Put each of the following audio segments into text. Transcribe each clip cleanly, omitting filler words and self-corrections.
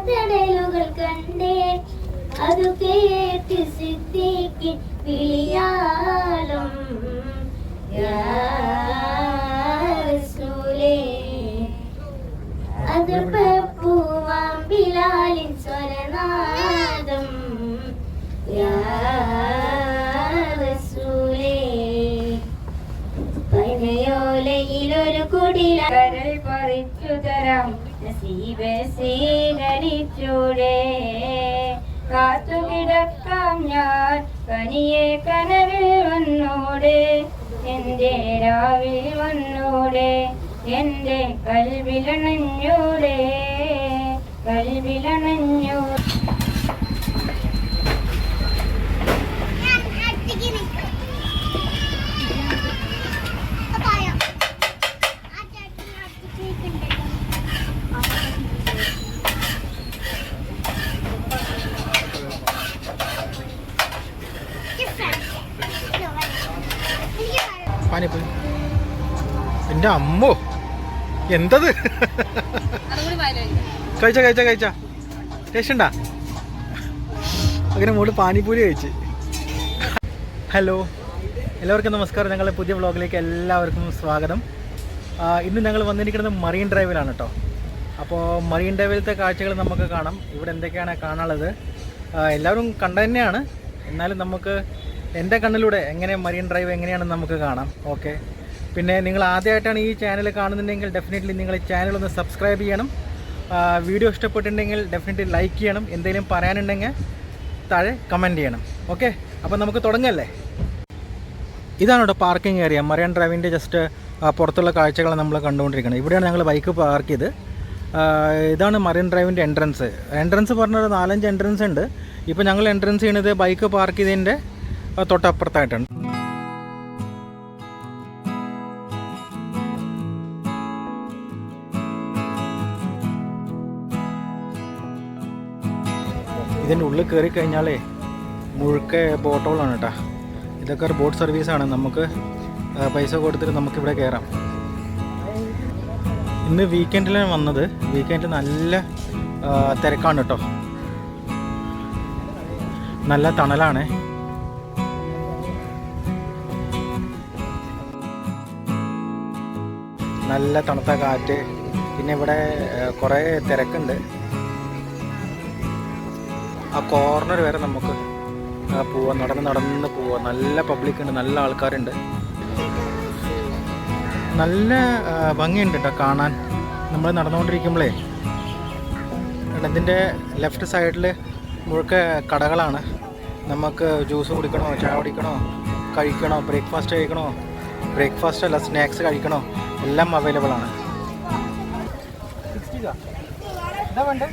തടലുകൾ കണ്ടേ അത് കേട്ട് സിദ്ദീഖിൻ വിളിയാളം യാ റസൂലേ അത് പൂവാം ബിലാലിൻ സ്വരനാദം യാ റസൂലേ പനയോലയിലൊരു കുടില കരൾ പറിച്ചു തരാം നസീബെ സ്വീകരിച്ചൂടെ കാത്തുകിടക്കാം ഞാൻ കനിയെ കനവിൽ വന്നൂടെ എന്റെ രാവിൽ വന്നൂടെ എന്റെ കൽവിലണഞ്ഞൂടെ കൽവിലണഞ്ഞൂ പാനിപ്പൂരി എൻ്റെ അമ്മോ എന്തത് കഴിച്ച കഴിച്ച കഴിച്ച ടേസ്റ്റ് ഉണ്ടാ അങ്ങനെ മോള് പാനിപ്പൂരി കഴിച്ച്. ഹലോ എല്ലാവർക്കും നമസ്കാരം. ഞങ്ങളുടെ പുതിയ വ്ളോഗിലേക്ക് എല്ലാവർക്കും സ്വാഗതം. ഇന്ന് ഞങ്ങൾ വന്നിരിക്കുന്നത് മറീൻ ഡ്രൈവിലാണ് കേട്ടോ. അപ്പോൾ മറീൻ ഡ്രൈവിലത്തെ കാഴ്ചകൾ നമുക്ക് കാണാം. ഇവിടെ എന്തൊക്കെയാണ് കാണാനുള്ളത് എല്ലാവരും കണ്ടു തന്നെയാണ്, എന്നാലും നമുക്ക് എൻ്റെ കണ്ണിലൂടെ എങ്ങനെ മറീൻ ഡ്രൈവ് എങ്ങനെയാണെന്ന് നമുക്ക് കാണാം. ഓക്കെ, പിന്നെ നിങ്ങൾ ആദ്യമായിട്ടാണ് ഈ ചാനൽ കാണുന്നുണ്ടെങ്കിൽ ഡെഫിനറ്റ്ലി നിങ്ങൾ ഈ ചാനൽ ഒന്ന് സബ്സ്ക്രൈബ് ചെയ്യണം. വീഡിയോ ഇഷ്ടപ്പെട്ടിട്ടുണ്ടെങ്കിൽ ഡെഫിനറ്റ്ലി ലൈക്ക് ചെയ്യണം. എന്തെങ്കിലും പറയാനുണ്ടെങ്കിൽ താഴെ കമൻറ്റ് ചെയ്യണം. ഓക്കെ, അപ്പോൾ നമുക്ക് തുടങ്ങല്ലേ. ഇതാണ് ഇവിടെ പാർക്കിംഗ് ഏരിയ. മറൈൻ ഡ്രൈവിൻ്റെ ജസ്റ്റ് പുറത്തുള്ള കാഴ്ചകൾ നമ്മൾ കണ്ടുകൊണ്ടിരിക്കുന്നത്. ഇവിടെയാണ് ഞങ്ങൾ ബൈക്ക് പാർക്ക് ചെയ്ത്. ഇതാണ് മറൈൻ ഡ്രൈവിൻ്റെ എൻട്രൻസ് പറഞ്ഞൊരു 4-5 എൻട്രൻസ് ഉണ്ട്. ഇപ്പോൾ ഞങ്ങൾ എൻട്രൻസ് ചെയ്യുന്നത് ബൈക്ക് പാർക്ക് ചെയ്തതിൻ്റെ തൊട്ടപ്പുറത്തായിട്ടാണ്. ഇതിൻ്റെ ഉള്ളിൽ കയറി കഴിഞ്ഞാലേ മുഴുക്ക ബോട്ടുകളാണ് കേട്ടോ. ഇതൊക്കെ ഒരു ബോട്ട് സർവീസാണ്. നമുക്ക് പൈസ കൊടുത്തിട്ട് നമുക്കിവിടെ കയറാം. ഇന്ന് വീക്കെൻഡിലാണ് വന്നത്. വീക്കെൻഡ് നല്ല തിരക്കാണ് കേട്ടോ. നല്ല തണലാണ്. നല്ല തണുത്ത കാറ്റ്. പിന്നെ ഇവിടെ കുറേ തിരക്കുണ്ട്. ആ കോർണർ വരെ നമുക്ക് പോവാം, നടന്ന് പോവാം. നല്ല പബ്ലിക് ഉണ്ട്, നല്ല ആൾക്കാരുണ്ട്, നല്ല ഭംഗിയുണ്ട് കേട്ടോ കാണാൻ. നമ്മൾ നടന്നുകൊണ്ടിരിക്കുമ്പോഴേ ഇതിൻ്റെ ലെഫ്റ്റ് സൈഡിൽ മുഴുക്ക കടകളാണ്. നമുക്ക് ജ്യൂസ് കുടിക്കണോ, ചായ കുടിക്കണോ, കഴിക്കണോ, ബ്രേക്ക്ഫാസ്റ്റ് കഴിക്കണോ, ബ്രേക്ക്ഫാസ്റ്റ് അല്ല സ്നാക്സ് കഴിക്കണോ, എല്ലാം അവൈലബിൾ ആണ്. എന്താ വേണ്ടേ?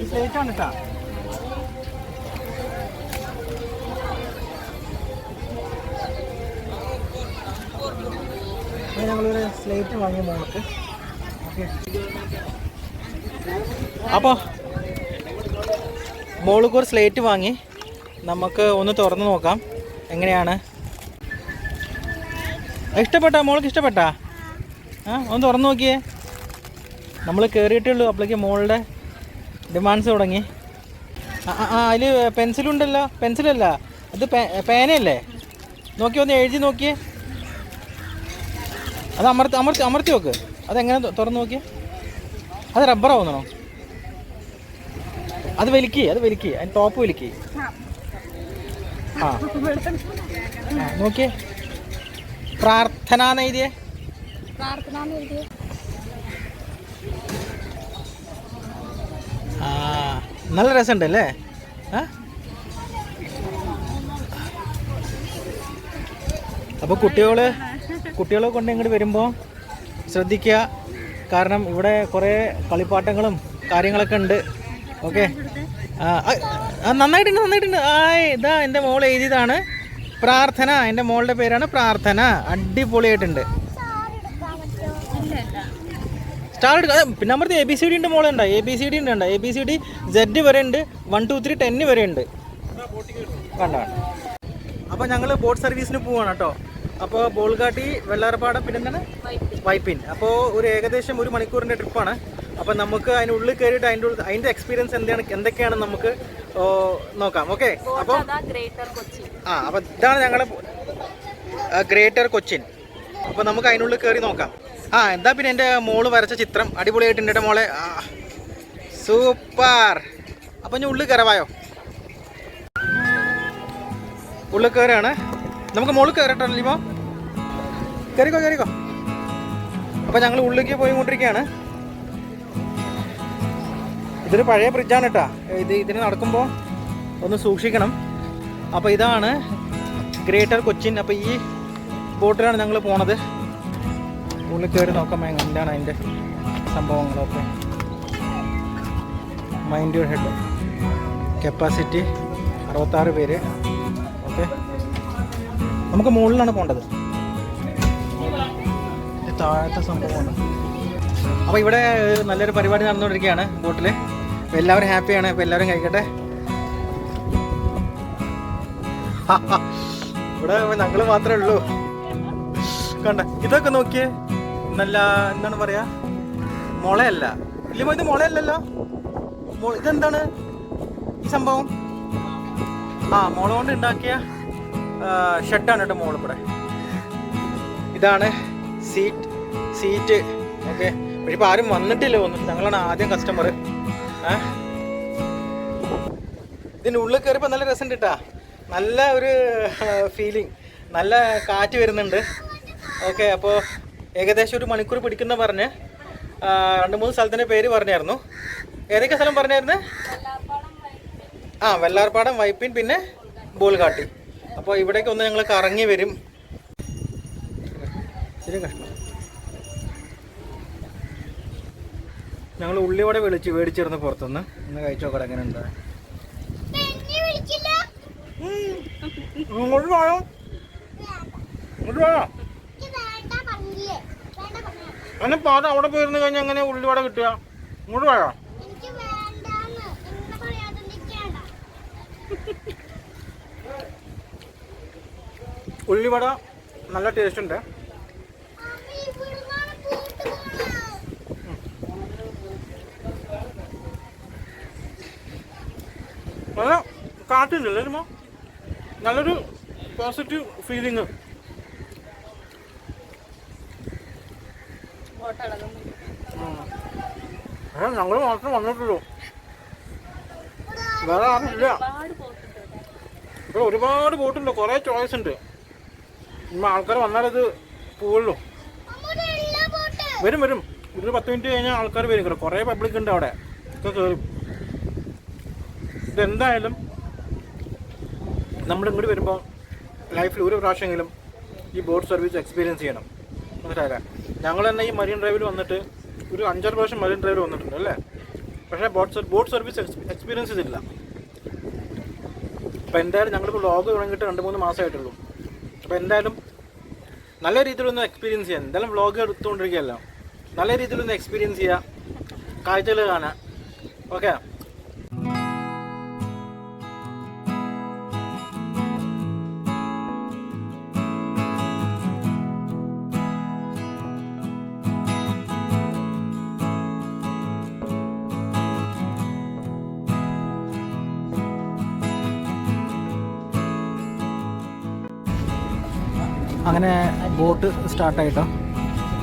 സ്ലേറ്റാണ് കേട്ടോ. ഞങ്ങളൊരു സ്ലേറ്റ് വാങ്ങിയ മോൾക്ക്. ഓക്കെ, അപ്പോൾ മോൾക്ക് ഒരു സ്ലേറ്റ് വാങ്ങി. നമുക്ക് ഒന്ന് തുറന്ന് നോക്കാം എങ്ങനെയാണ്. ഇഷ്ടപ്പെട്ടാ മോൾക്ക്? ഇഷ്ടപ്പെട്ടാ? ഒന്ന് തുറന്ന് നോക്കിയേ. നമ്മൾ കയറിയിട്ടേ ഉള്ളൂ, അപ്പോഴേക്ക് മോളുടെ ഡിമാൻഡ്സ് തുടങ്ങി. അതിൽ പെൻസിലുണ്ടല്ലോ. പെൻസിലല്ല, അത് പേനയല്ലേ? നോക്കി ഒന്ന് എഴുതി നോക്കിയേ. അത് അമർത്തി നോക്ക്. അതെങ്ങനെ തുറന്ന് നോക്കിയേ. അത് റബ്ബറാവുന്നോ? അത് വലിക്ക്, അതിന് ടോപ്പ് വലിക്ക്. നോക്കിയേ. പ്രാർത്ഥന എഴുതിയേ. നല്ല രസമുണ്ടല്ലേ? അപ്പോൾ കുട്ടികളെ കൊണ്ട് ഇങ്ങോട്ട് വരുമ്പോൾ ശ്രദ്ധിക്കുക. കാരണം ഇവിടെ കുറേ കളിപ്പാട്ടങ്ങളും കാര്യങ്ങളൊക്കെ ഉണ്ട്. ഓക്കെ, നന്നായിട്ടുണ്ട്. ഇതാ എൻ്റെ മോൾ എഴുതിയതാണ് പ്രാർത്ഥന. എൻ്റെ മോളുടെ പേരാണ് പ്രാർത്ഥന. അടിപൊളിയായിട്ടുണ്ട്. സ്റ്റാർ എടുക്കുക. പിന്നെ അമ്പലത്തിൽ ABCD ഉണ്ട് മോളുണ്ട്. ABCD ഉണ്ട്. ABCD Z വരെ ഉണ്ട്. 1 2 3 10 വരെ ഉണ്ട്. കണ്ട. അപ്പോൾ ഞങ്ങൾ ബോട്ട് സർവീസിന് പോവാണ് കേട്ടോ. അപ്പോൾ ബോൾഗാട്ടി, വെള്ളാർപാടം, പിന്നെ എന്താണ് വൈപ്പിൻ. അപ്പോൾ ഒരു ഏകദേശം 1 മണിക്കൂറിൻ്റെ ട്രിപ്പാണ്. അപ്പോൾ നമുക്ക് അതിനുള്ളിൽ കയറിയിട്ട് അതിൻ്റെ എക്സ്പീരിയൻസ് എന്തൊക്കെയാണ് നമുക്ക് നോക്കാം. ഓക്കെ, അപ്പോൾ അപ്പോൾ ഇതാണ് ഞങ്ങളുടെ ഗ്രേറ്റർ കൊച്ചിൻ. അപ്പോൾ നമുക്ക് അതിനുള്ളിൽ കയറി നോക്കാം. എന്താ പിന്നെ എൻ്റെ മോള് വരച്ച ചിത്രം അടിപൊളിയായിട്ടുണ്ട് എൻ്റെ മോളെ. സൂപ്പർ. അപ്പോൾ ഞാൻ ഉള്ളിൽ കയറാവായോ? ഉള്ളിൽ കയറുകയാണ്. നമുക്ക് മുകളിൽ കയറട്ടോ ലീമോ? കയറിക്കോ. അപ്പോൾ ഞങ്ങൾ ഉള്ളിലേക്ക് പോയിക്കൊണ്ടിരിക്കുകയാണ്. ഇതൊരു പഴയ ബ്രിഡ്ജാണ് കേട്ടോ. ഇതിന് നടക്കുമ്പോൾ ഒന്ന് സൂക്ഷിക്കണം. അപ്പോൾ ഇതാണ് ഗ്രേറ്റർ കൊച്ചിൻ. അപ്പോൾ ഈ ബോട്ടിലാണ് ഞങ്ങൾ പോണത്. ഉള്ളിൽ കയറി നോക്കാം എന്താണ് അതിൻ്റെ സംഭവങ്ങളൊക്കെ. Mind your head. കപ്പാസിറ്റി 66 പേര്. ഓക്കെ, നമുക്ക് മുകളിലാണ് പോകേണ്ടത്. താഴത്തെ സംഭവമാണ്. അപ്പോൾ ഇവിടെ നല്ലൊരു പരിപാടി നടന്നുകൊണ്ടിരിക്കുകയാണ് ബോട്ടിൽ. അപ്പോൾ എല്ലാവരും ഹാപ്പിയാണ്. അപ്പോൾ എല്ലാവരും കഴിക്കട്ടെ. ഇവിടെ ഞങ്ങൾ മാത്രമേ ഉള്ളൂ. കണ്ട ഇതൊക്കെ നോക്കിയേ. നല്ല എന്താണ് പറയാ, മുളയല്ല ഇല്ലമോ? ഇത് മുളയല്ലല്ലോ. ഇതെന്താണ് ഈ സംഭവം? മുള കൊണ്ട് ഉണ്ടാക്കിയ ഷെഡാണ് കേട്ടോ മോള്. ഇവിടെ ഇതാണ് സീറ്റ്. ഓക്കെ, പക്ഷെ ഇപ്പോൾ ആരും വന്നിട്ടില്ല തോന്നുന്നു. ഞങ്ങളാണ് ആദ്യം കസ്റ്റമർ. ഇതിൻ്റെ ഉള്ളിൽ കയറിയപ്പോൾ നല്ല രസമുണ്ട് കേട്ടോ. നല്ല ഒരു ഫീലിംഗ്, നല്ല കാറ്റ് വരുന്നുണ്ട്. ഓക്കെ, അപ്പോൾ ഏകദേശം 1 മണിക്കൂർ പിടിക്കുന്ന പറഞ്ഞ് 2-3 സ്ഥലത്തിൻ്റെ പേര് പറഞ്ഞായിരുന്നു. ഏതൊക്കെ സ്ഥലം പറഞ്ഞായിരുന്നു? വെള്ളാർപാടം, വൈപ്പിൻ, പിന്നെ ബോൾഗാട്ടി. അപ്പോൾ ഇവിടേക്ക് ഒന്ന് ഞങ്ങൾ കറങ്ങി വരും. ശരി, കഷ്ണം ഞങ്ങൾ ഉള്ളിയോടെ മേടിച്ചിരുന്നു പുറത്തുനിന്ന്. ഒന്ന് കഴിച്ചു നോക്കട്ടെ എങ്ങനെ ഉണ്ട്. ഇങ്ങോട്ട് പോയോ? അങ്ങനെ പാത അവിടെ പോയിരുന്നു കഴിഞ്ഞാൽ അങ്ങനെ ഉള്ളിവട കിട്ടുക. ഇങ്ങോട്ട് പോയോ? ഉള്ളിവട നല്ല ടേസ്റ്റ് ഉണ്ട്. നല്ല കാറ്റില്ലല്ലോ, നല്ലൊരു പോസിറ്റീവ് ഫീലിങ്. ഞങ്ങൾ മാത്രം വന്നിട്ടുള്ളൂ, വേറെ ആരുമില്ല. ഇവിടെ ഒരുപാട് ബോട്ടുണ്ട്, കുറേ ചോയ്സ് ഉണ്ട്. ആൾക്കാർ വന്നാലത് പോവുള്ളൂ. വരും. ഒരു 10 മിനിറ്റ് കഴിഞ്ഞാൽ ആൾക്കാർ വരും. ഇവിടെ കുറേ പബ്ലിക് ഉണ്ട്, അവിടെ ഒക്കെ കയറും. ഇതെന്തായാലും നമ്മൾ ഇങ്ങോട്ട് വരുമ്പോൾ ലൈഫിൽ ഒരു പ്രാവശ്യമെങ്കിലും ഈ ബോട്ട് സർവീസ് എക്സ്പീരിയൻസ് ചെയ്യണം. മനസ്സിലായില്ലേ? ഞങ്ങൾ തന്നെ ഈ മറീൻ ഡ്രൈവിൽ വന്നിട്ട് ഒരു 5-6 പ്രാവശ്യം മറീൻ ഡ്രൈവിൽ വന്നിട്ടുണ്ട് അല്ലേ. പക്ഷേ ബോട്ട് സർവീസ് എക്സ്പീരിയൻസ് ചെയ്തില്ല. അപ്പോൾ എന്തായാലും ഞങ്ങളിപ്പോൾ വ്ളോഗ് തുടങ്ങിയിട്ട് 2-3 മാസമായിട്ടുള്ളൂ. അപ്പോൾ എന്തായാലും നല്ല രീതിയിലൊന്ന് എക്സ്പീരിയൻസ് ചെയ്യാം. എന്തായാലും വ്ളോഗ് എടുത്തുകൊണ്ടിരിക്കുകയല്ലോ, നല്ല രീതിയിലൊന്ന് എക്സ്പീരിയൻസ് ചെയ്യുക, കാഴ്ചകൾ കാണാം. ഓക്കെ, അങ്ങനെ ബോട്ട് സ്റ്റാർട്ടായിട്ടോ.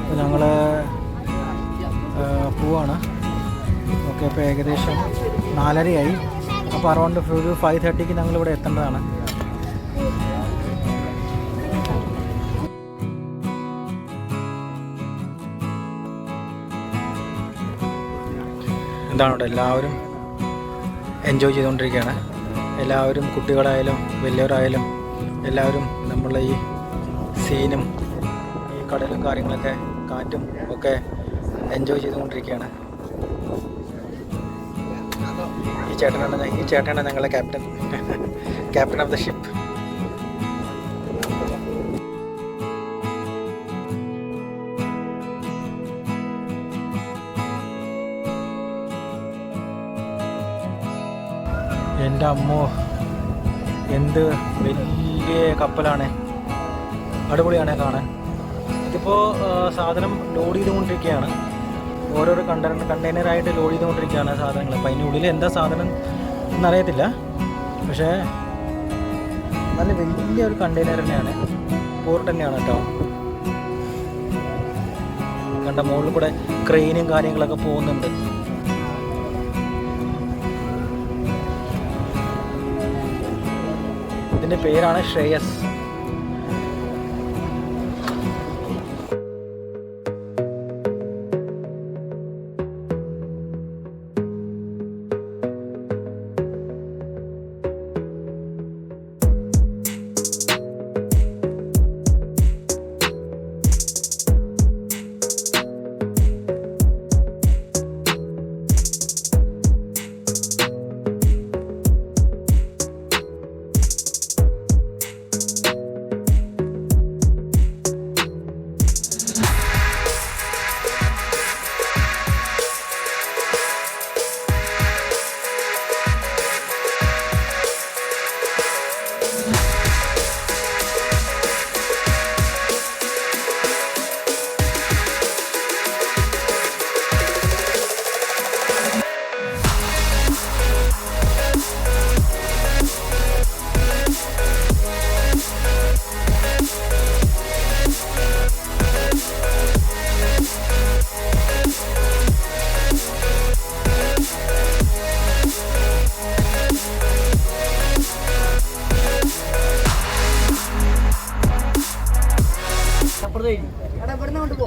അപ്പോൾ ഞങ്ങൾ പോവാണ്. ഓക്കെ, അപ്പോൾ ഏകദേശം 4:30 അപ്പോൾ അറൗണ്ട് ഒരു 5:30 ഞങ്ങളിവിടെ എത്തേണ്ടതാണ്. എന്താണ് ഇവിടെ എല്ലാവരും എൻജോയ് ചെയ്തുകൊണ്ടിരിക്കുകയാണ്. എല്ലാവരും, കുട്ടികളായാലും വലിയവരായാലും എല്ലാവരും നമ്മളെ ഈ സീനും ഈ കടലും കാര്യങ്ങളൊക്കെ കാറ്റും ഒക്കെ എൻജോയ് ചെയ്തുകൊണ്ടിരിക്കുകയാണ്. ഈ ചേട്ടനാണ് ഞങ്ങളുടെ ക്യാപ്റ്റൻ ഓഫ് ദ ഷിപ്പ്. എൻ്റെ അമ്മോ, എന്ത് വലിയ കപ്പലാണ്. അടിപൊളിയാണ് കാണാൻ. ഇതിപ്പോൾ സാധനം ലോഡ് ചെയ്തുകൊണ്ടിരിക്കുകയാണ്. ഓരോരോ കണ്ടെയ്നറായിട്ട് ലോഡ് ചെയ്തുകൊണ്ടിരിക്കുകയാണ് സാധനങ്ങൾ. അപ്പോൾ അതിനുള്ളിൽ എന്താ സാധനം എന്നറിയത്തില്ല. പക്ഷേ നല്ല വലിയൊരു കണ്ടെയ്നർ തന്നെയാണ്, പോർട്ട് തന്നെയാണ് കേട്ടോ. കണ്ട മുകളിൽ കൂടെ ക്രെയിനും കാര്യങ്ങളൊക്കെ പോകുന്നുണ്ട്. ഇതിൻ്റെ പേരാണ് Shreyas.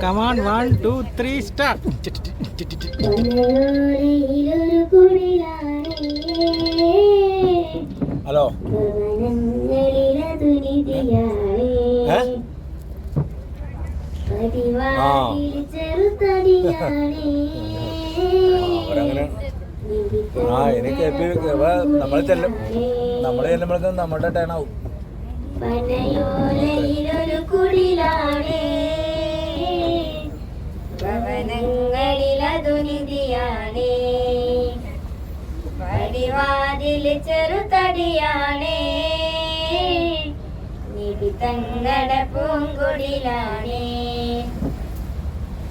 Come on, 1, 2, 3, start. Hello, എനിക്ക് നമ്മൾ ചെല്ലുമ്പോഴേക്കും നമ്മുടെ ടേൺ ആവും. ഭവനങ്ങളിലതുനിധിയാണേ, പടിവാതിൽ ചെറുതടിയാണേ, നിധി തങ്ങട പൂങ്കുടിലാണേ.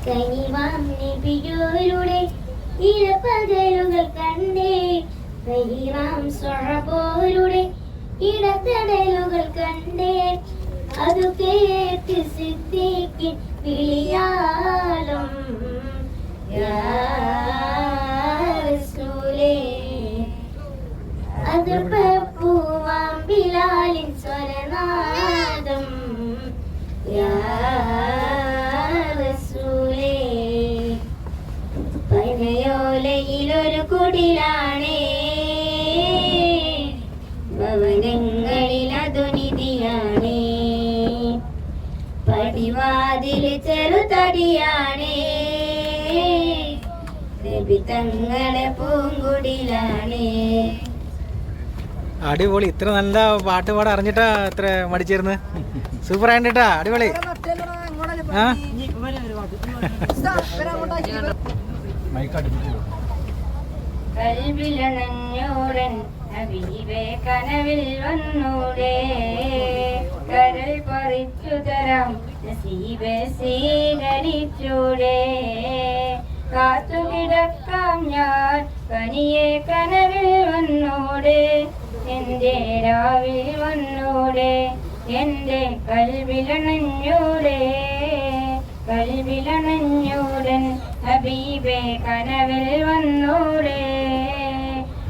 കനിവാം നിബിയോരുടെ ഇരപകലുകൾ കണ്ടേ, കനിവാം സ്വഹബോരുടെ ഇടതടലുകൾ കണ്ടേ, അതു കേട്ട് സിദ്ദീഖിൻ വിളിയാലും യാ റസൂലേ, അതിർപ്പൂവാം ബിലാലിൻ സ്വരനാദം യാ റസൂലേ. പനയോലയിലൊരു കുടിലാണേ, ഭവനങ്ങളിലതുനിധിയാണേ, പടിവാതിൽ ചെറുതടിയാണേ, നബി തങ്ങളെ പൂങ്കുടിലാണേ. അടിപൊളി. ഇത്ര നല്ല പാട്ട് പാടാൻ അറിഞ്ഞിട്ടാ ഇത്ര മടിച്ചിരുന്ന്. സൂപ്പർ ആയിട്ടാ, അടിപൊളി. കൽവിലണഞ്ഞോരൻ ഹബീബേ കനവിൽ വന്നൂടെ, കരൾ പറിച്ചു തരാം നസീബെ സ്വീകരിച്ചൂടെ, കാത്തുകിടക്കാം ഞാൻ കനിയെ കനവിൽ വന്നൂടെ, എന്റെ രാവിൽ വന്നൂടെ, എന്റെ കൽവിലണഞ്ഞൂടെ, കൽവിലണഞ്ഞൂടൻ ഹബീബേ കനവിൽ വന്നൂടെ,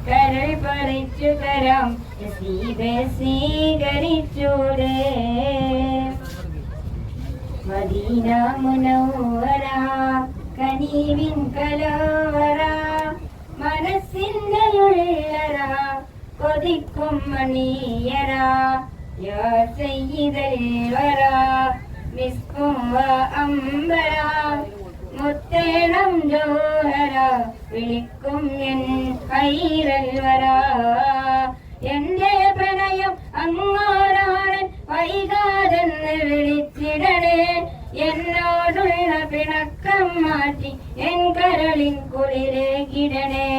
കരൾ പറിച്ചു തരാം നസീബെ സ്വീകരിച്ചൂടെ. മദീന മുനവ്വറ കനീവിൻ കലവറ, മനസ്സിന്റെ ഉള്ളറ കൊതിക്കും മണിയറ, യാ സയ്യിദൽ വറ മിസ്കും വ അംബര, മുത്തേണം ജോഹര വിളിക്കും എൻ ഖൈറൽ വറ. എന്റെ പ്രണയം അങ്ങോരാണ് വൈകാതെന്ന് വിളിച്ചിടണേ, എന്നോടുള്ള പിണക്കം മാറ്റി എൻ കരളിൻ കുളിരേകിടണേ,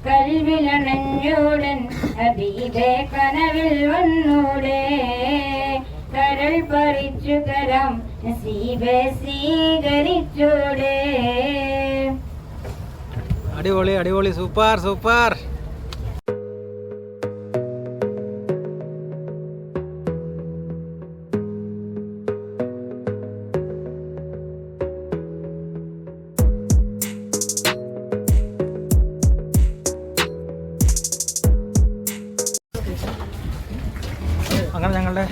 കൽവിലണഞ്ഞൂടൻ ഹബീബേ കനവിൽ വന്നൂടെ, കരൾ പറിച്ചു തരാം നസീബെ സ്വീകരിച്ചോടെ. അടിപൊളി അടിപൊളി, സൂപ്പർ സൂപ്പർ. അങ്ങനെ ഞങ്ങളുടെ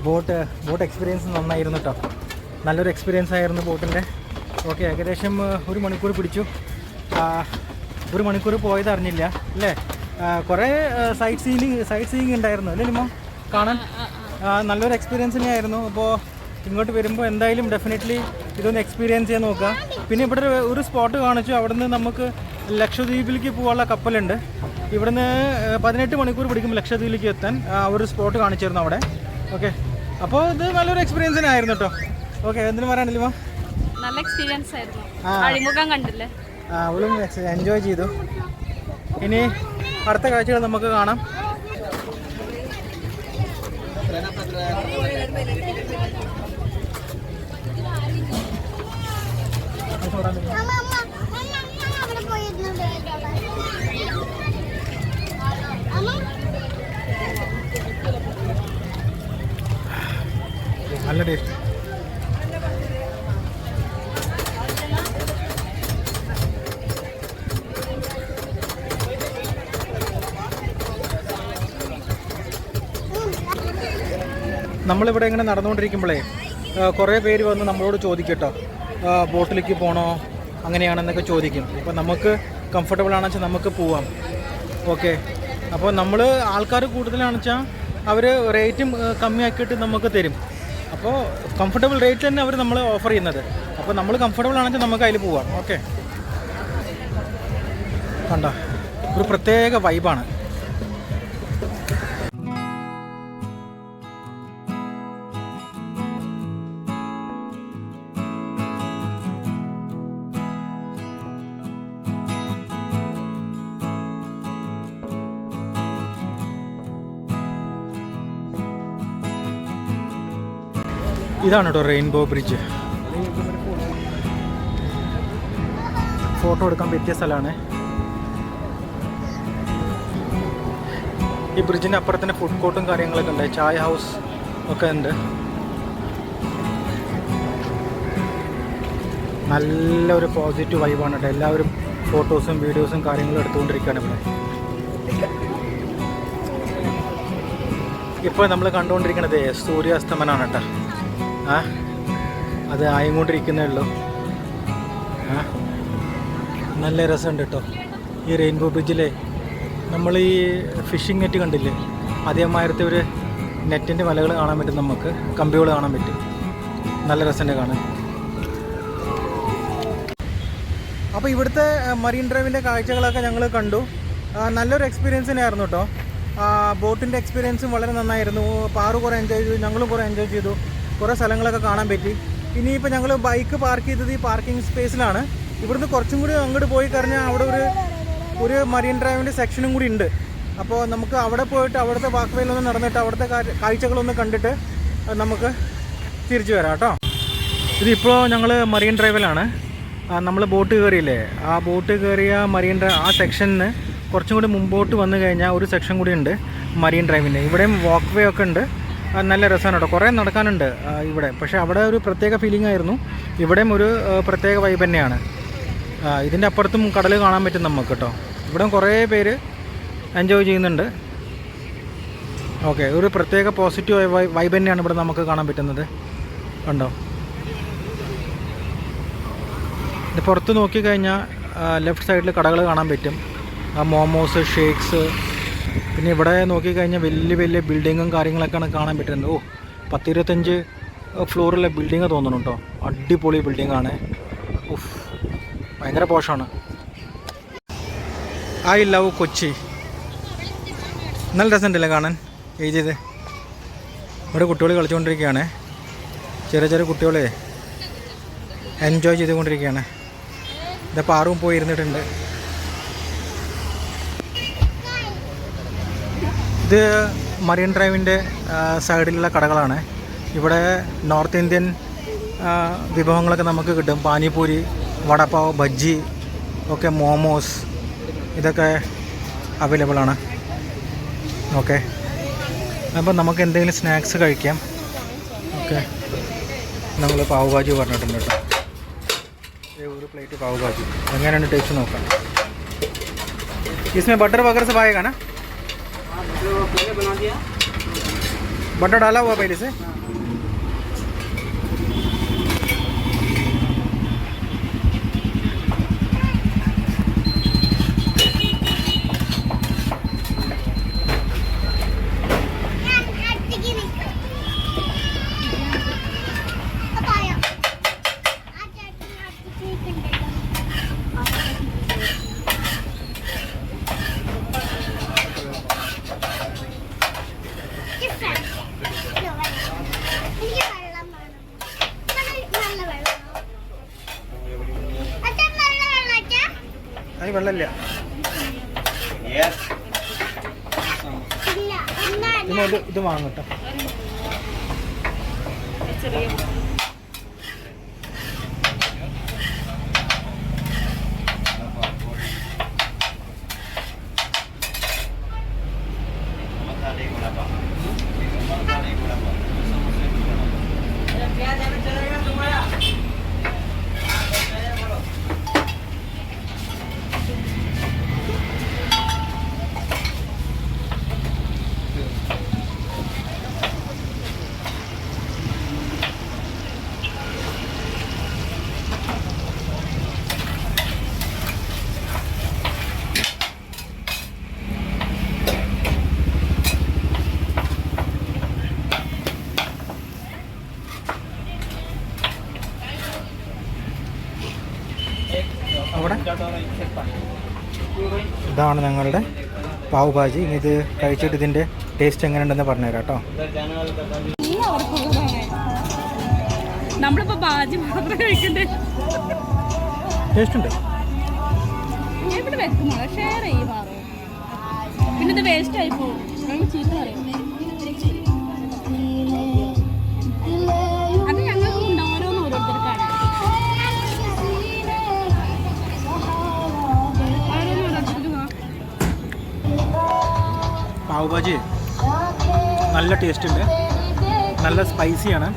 ബോട്ട് എക്സ്പീരിയൻസ് നന്നായിരുന്നു കേട്ടോ. നല്ലൊരു എക്സ്പീരിയൻസ് ആയിരുന്നു ബോട്ടിൻ്റെ. ഓക്കെ, ഏകദേശം 1 മണിക്കൂർ പിടിച്ചു. 1 മണിക്കൂർ പോയത് അറിഞ്ഞില്ല അല്ലേ. കുറേ സൈറ്റ് സീയിങ് ഉണ്ടായിരുന്നു അല്ലേ ലിമോ, കാണാൻ നല്ലൊരു എക്സ്പീരിയൻസ് തന്നെയായിരുന്നു. അപ്പോൾ ഇങ്ങോട്ട് വരുമ്പോൾ എന്തായാലും ഡെഫിനറ്റ്ലി ഇതൊന്ന് എക്സ്പീരിയൻസ് ചെയ്യാൻ നോക്കുക. പിന്നെ ഇവിടെ ഒരു സ്പോട്ട് കാണിച്ചു, അവിടുന്ന് നമുക്ക് ലക്ഷദ്വീപിലേക്ക് പോകാനുള്ള കപ്പലുണ്ട്. ഇവിടുന്ന് 18 മണിക്കൂർ പിടിക്കും ലക്ഷദ്വീപിലേക്ക് എത്താൻ. ഒരു സ്പോട്ട് കാണിച്ചിരുന്നു അവിടെ. ഓക്കെ, അപ്പോൾ ഇത് നല്ലൊരു എക്സ്പീരിയൻസ് തന്നെ ആയിരുന്നു കേട്ടോ. ഓക്കെ, എന്തിനു പറയാനില്ല, നല്ല എക്സ്പീരിയൻസ് ആയിരുന്നു. അഴിമുഖം കണ്ടില്ലേ, അവളും എൻജോയ് ചെയ്തു. ഇനി അടുത്ത കാഴ്ചകൾ നമുക്ക് കാണാം. നല്ല ടേസ്റ്റ്. നമ്മളിവിടെ ഇങ്ങനെ നടന്നുകൊണ്ടിരിക്കുമ്പോഴേ കുറേ പേര് വന്ന് നമ്മളോട് ചോദിക്കും കേട്ടോ, ബോട്ടിലേക്ക് പോകണോ അങ്ങനെയാണെന്നൊക്കെ ചോദിക്കും. അപ്പോൾ നമുക്ക് കംഫർട്ടബിൾ ആണെന്ന് വെച്ചാൽ നമുക്ക് പോവാം. ഓക്കെ, അപ്പോൾ നമ്മൾ ആൾക്കാർ കൂടുതലാണെന്ന് വെച്ചാൽ അവർ റേറ്റും കമ്മിയാക്കിയിട്ട് നമുക്ക് തരും. അപ്പോൾ കംഫർട്ടബിൾ റേറ്റ് തന്നെ അവർ നമ്മൾ ഓഫർ ചെയ്യുന്നത്. അപ്പോൾ നമ്മൾ കംഫർട്ടബിൾ ആണെന്ന് വെച്ചാൽ നമുക്ക് അതിൽ പോവാം. ഓക്കെ, കണ്ടോ, ഒരു പ്രത്യേക വൈബാണ്. ഇതാണ് കേട്ടോ റെയിൻബോ ബ്രിഡ്ജ്. ഫോട്ടോ എടുക്കാൻ പറ്റിയ സ്ഥലമാണ്. ഈ ബ്രിഡ്ജിൻ്റെ അപ്പുറത്തന്നെ ഫുഡ് കോർട്ടും കാര്യങ്ങളൊക്കെ ഉണ്ട്, ചായ ഹൗസ് ഒക്കെ ഉണ്ട്. നല്ലൊരു പോസിറ്റീവ് വൈബാണ് കേട്ടോ. എല്ലാവരും ഫോട്ടോസും വീഡിയോസും കാര്യങ്ങളും എടുത്തുകൊണ്ടിരിക്കുകയാണ് ഇവിടെ. ഇപ്പോൾ നമ്മൾ കണ്ടുകൊണ്ടിരിക്കുന്നത് സൂര്യാസ്തമനാണ് കേട്ടോ. അത് ആയിക്കൊണ്ടിരിക്കുന്നേ ഉള്ളൂ. നല്ല രസമുണ്ട് കേട്ടോ. ഈ റെയിൻബോ ബ്രിഡ്ജിലെ നമ്മൾ ഈ ഫിഷിംഗ് നെറ്റ് കണ്ടില്ലേ, അതേമാതിരത്തെ ഒരു നെറ്റിൻ്റെ വലകൾ കാണാൻ പറ്റും, നമുക്ക് കമ്പികൾ കാണാൻ പറ്റും. നല്ല രസമുണ്ട് കാണാൻ. അപ്പോൾ ഇവിടുത്തെ മറീൻ ഡ്രൈവിൻ്റെ കാഴ്ചകളൊക്കെ ഞങ്ങൾ കണ്ടു. നല്ലൊരു എക്സ്പീരിയൻസ് തന്നെയായിരുന്നു കേട്ടോ. ബോട്ടിൻ്റെ എക്സ്പീരിയൻസും വളരെ നന്നായിരുന്നു. പാറു കുറേ എൻജോയ് ചെയ്തു, ഞങ്ങളും കുറേ എൻജോയ് ചെയ്തു. കുറേ സ്ഥലങ്ങളൊക്കെ കാണാൻ പറ്റി. ഇനിയിപ്പോൾ ഞങ്ങൾ ബൈക്ക് പാർക്ക് ചെയ്തത് ഈ പാർക്കിംഗ് സ്പേസിലാണ്. ഇവിടുന്ന് കുറച്ചും കൂടി അങ്ങോട്ട് പോയി കഴിഞ്ഞാൽ അവിടെ ഒരു മറീൻ ഡ്രൈവിൻ്റെ സെക്ഷനും കൂടി ഉണ്ട്. അപ്പോൾ നമുക്ക് അവിടെ പോയിട്ട് അവിടുത്തെ വാക്ക് വേയിലൊന്ന് നടന്നിട്ട് അവിടുത്തെ കാഴ്ചകളൊന്ന് കണ്ടിട്ട് നമുക്ക് തിരിച്ചു വരാം കേട്ടോ. ഇതിപ്പോൾ ഞങ്ങൾ മറീൻ ഡ്രൈവിലാണ്. നമ്മൾ ബോട്ട് കയറിയില്ലേ, ആ ബോട്ട് കയറിയ മറീൻ ഡ്രൈവ് ആ സെക്ഷനിന് കുറച്ചും കൂടി മുമ്പോട്ട് വന്നു കഴിഞ്ഞാൽ ഒരു സെക്ഷൻ കൂടി ഉണ്ട് മറീൻ ഡ്രൈവിൻ്റെ. ഇവിടെയും വാക്ക് വേ ഒക്കെ ഉണ്ട്. നല്ല രസമാണ് കേട്ടോ. കുറേ നടക്കാനുണ്ട് ഇവിടെ. പക്ഷേ അവിടെ ഒരു പ്രത്യേക ഫീലിംഗ് ആയിരുന്നു. ഇവിടെയും ഒരു പ്രത്യേക വൈബ് തന്നെയാണ്. ഇതിൻ്റെ അപ്പുറത്തും കടൽ കാണാൻ പറ്റും നമുക്ക് കേട്ടോ. ഇവിടെ കുറേ പേര് എൻജോയ് ചെയ്യുന്നുണ്ട്. ഓക്കെ, ഒരു പ്രത്യേക പോസിറ്റീവ് വൈബ് തന്നെയാണ് ഇവിടെ നമുക്ക് കാണാൻ പറ്റുന്നത്. കണ്ടോ, ഇത് പുറത്ത് നോക്കിക്കഴിഞ്ഞാൽ ലെഫ്റ്റ് സൈഡിൽ കടകൾ കാണാൻ പറ്റും. മോമോസ്, ഷേക്സ്. പിന്നെ ഇവിടെ നോക്കിക്കഴിഞ്ഞാൽ വലിയ വലിയ ബിൽഡിങ്ങും കാര്യങ്ങളൊക്കെയാണ് കാണാൻ പറ്റുന്നത്. 10-25 ഫ്ലോറിലെ ബിൽഡിങ് തോന്നുന്നു കേട്ടോ. അടിപൊളി ബിൽഡിങ്ങാണ്. ഭയങ്കര പോഷാണ്. I love Kochi. നല്ല രസമുണ്ടല്ലേ കാണാൻ. ചെയ്ത് ഇവിടെ കുട്ടികൾ കളിച്ചുകൊണ്ടിരിക്കുകയാണ്. ചെറിയ ചെറിയ കുട്ടികളെ എൻജോയ് ചെയ്തുകൊണ്ടിരിക്കുകയാണ്. ഇതിപ്പോൾ ആറും പോയി ഇരുന്നിട്ടുണ്ട്. ഇത് മറൈൻ ഡ്രൈവിൻ്റെ സൈഡിലുള്ള കടകളാണ്. ഇവിടെ നോർത്ത് ഇന്ത്യൻ വിഭവങ്ങളൊക്കെ നമുക്ക് കിട്ടും. പാനിപൂരി, വടപ്പാവ്, ബജ്ജി ഒക്കെ, മോമോസ് ഇതൊക്കെ അവൈലബിൾ ആണ്. ഓക്കെ, അപ്പോൾ നമുക്ക് എന്തെങ്കിലും സ്നാക്സ് കഴിക്കാം. ഓക്കെ, നമ്മൾ പാവ് ഭാജി പറഞ്ഞിട്ടുണ്ട് കേട്ടോ. ഒരു പ്ലേറ്റ് പാവ് ഭാജി എങ്ങനെയാണ് ടേസ്റ്റ് നോക്കാം. इसमें बटर वगैरह सब आएगा ना? बटर डाला हुआ पहले से? അത് വെള്ളമില്ല. ഇത് വാങ്ങട്ടോ. അവിടെ ഇതാണ് ഞങ്ങളുടെ പാവ് ഭാജി. ഇനി ഇത് കഴിച്ചിട്ട് ഇതിൻ്റെ ടേസ്റ്റ് എങ്ങനെയുണ്ടെന്ന് പറഞ്ഞുതരാം കേട്ടോ. നമ്മളിപ്പോ ബാജി മാത്രം കഴിക്കണ്ടേ? ടേസ്റ്റ് ഉണ്ട്. ഇവിടെ വെക്കുമോ? ഷെയർ ചെയ്യുമാറോ? പിന്നെ ഇത് വേസ്റ്റ് ആയി പോകും. ചീത്ത പറയും. അത് ഞങ്ങൾക്ക് ഓരോന്ന് ഓരോരുത്തർക്കാണ്. പാവ് ഭാജി നല്ല ടേസ്റ്റ് ഉണ്ട്, നല്ല സ്പൈസിയാണ്.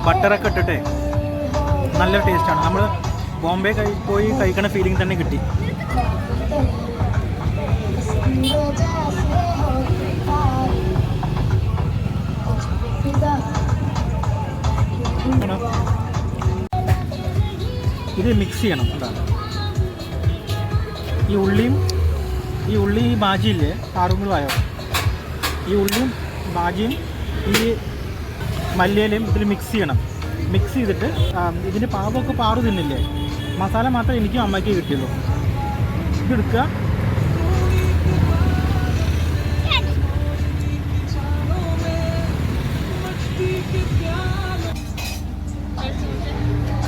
ബട്ടറൊക്കെ ഇട്ടിട്ട് നല്ല ടേസ്റ്റാണ്. നമ്മൾ ബോംബെ പോയി കഴിക്കണ ഫീലിംഗ് തന്നെ കിട്ടി. ഇത് മിക്സ് ചെയ്യണം. എന്താണ് ഈ ഉള്ളി ബാജിയില്ലേ, ആറുമുളായോ, ഈ ഉള്ളിയും ബാജിയും ഈ മല്ലിയിലയും ഇതിൽ മിക്സ് ചെയ്യണം. മിക്സ് ചെയ്തിട്ട് ഇതിൻ്റെ പാവമൊക്കെ പാറു തിന്നില്ലേ, മസാല മാത്രമേ എനിക്കും അമ്മയ്ക്ക് കിട്ടിയുള്ളൂ. ഇതെടുക്കുക,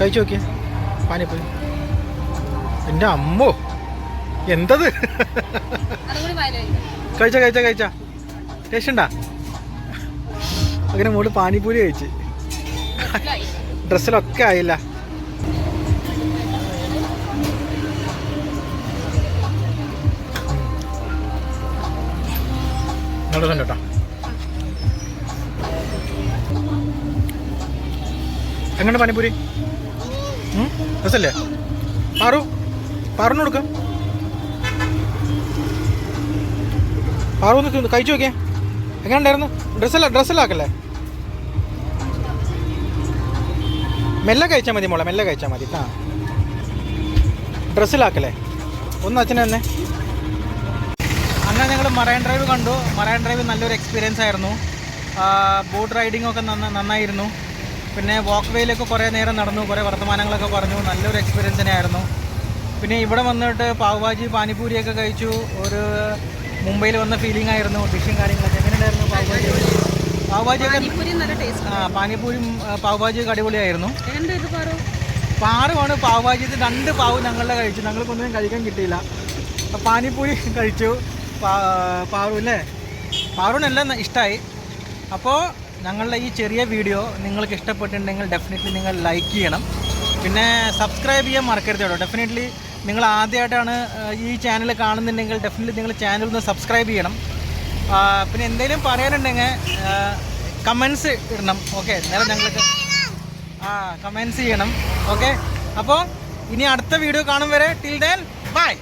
കഴിച്ചു നോക്കിയേ പാനിപ്പൂരി. എൻ്റെ അമ്മോ എന്തത്! കഴിച്ച ടേസ്റ്റ് ഉണ്ടാ? അങ്ങനെ മോള് പാനിപ്പൂരി കഴിച്ച് ഡ്രസ്സിലൊക്കെ ആയില്ല. നല്ല കേട്ടോ. എങ്ങനെ പാനിപ്പൂരി? രസല്ലേ? പാറുന്ന് കൊടുക്കാം. പാറൊന്ന് കഴിച്ചു നോക്കിയേ, എങ്ങനെ ഉണ്ടായിരുന്നു? ഡ്രസ്സല്ലാക്കല്ലേ? മെല്ലെ കഴിച്ചാൽ മതി മോളെ, മെല്ലെ കഴിച്ചാൽ മതി. ആ, ഡ്രസ്സിലാക്കല്ലേ? ഒന്ന് അച്ഛനെ തന്നെ. അങ്ങനെ ഞങ്ങൾ മറൈൻ ഡ്രൈവ് കണ്ടു. മറൈൻ ഡ്രൈവ് നല്ലൊരു എക്സ്പീരിയൻസ് ആയിരുന്നു. ബോട്ട് റൈഡിംഗ് ഒക്കെ നന്നായിരുന്നു. പിന്നെ വാക്ക് വേയിലൊക്കെ കുറേ നേരം നടന്നു, കുറേ വർത്തമാനങ്ങളൊക്കെ പറഞ്ഞു. നല്ലൊരു എക്സ്പീരിയൻസ് തന്നെയായിരുന്നു. പിന്നെ ഇവിടെ വന്നിട്ട് പാവ് ഭാജി, പാനിപൂരിയൊക്കെ കഴിച്ചു. ഒരു മുംബൈയിൽ വന്ന ഫീലിംഗ് ആയിരുന്നു. ഡിഷും കാര്യങ്ങളൊക്കെ എങ്ങനെയുണ്ടായിരുന്നു? പാവ് ഭാജിയൊക്കെ പാനിപൂരിയും പാവ് ഭാജിയൊക്കെ അടിപൊളിയായിരുന്നു. പാറുമാണ് പാവ് ഭാജി. ഇത് 2 പാവ് ഞങ്ങളുടെ കഴിച്ചു, ഞങ്ങൾക്കൊന്നും കഴിക്കാൻ കിട്ടിയില്ല. പാനിപൂരി കഴിച്ചു, പാറു അല്ലേ? പാറുവിനെല്ലാം ഇഷ്ടമായി. അപ്പോൾ ഞങ്ങളുടെ ഈ ചെറിയ വീഡിയോ നിങ്ങൾക്ക് ഇഷ്ടപ്പെട്ടിട്ടുണ്ടെങ്കിൽ ഡെഫിനറ്റ്ലി നിങ്ങൾ ലൈക്ക് ചെയ്യണം. പിന്നെ സബ്സ്ക്രൈബ് ചെയ്യാൻ മറക്കരുത് കേട്ടോ. ഡെഫിനറ്റ്ലി നിങ്ങൾ ആദ്യമായിട്ടാണ് ഈ ചാനൽ കാണുന്നുണ്ടെങ്കിൽ ഡെഫിനറ്റ്ലി നിങ്ങൾ ചാനൽ ഒന്ന് സബ്സ്ക്രൈബ് ചെയ്യണം. പിന്നെ എന്തെങ്കിലും പറയാനുണ്ടെങ്കിൽ കമൻസ് ഇടണം. ഓക്കെ, നേരം ഞങ്ങൾക്ക് കമൻസ് ചെയ്യണം. ഓക്കെ, അപ്പോൾ ഇനി അടുത്ത വീഡിയോ കാണും വരെ ടിൽ ദെൻ ബൈ.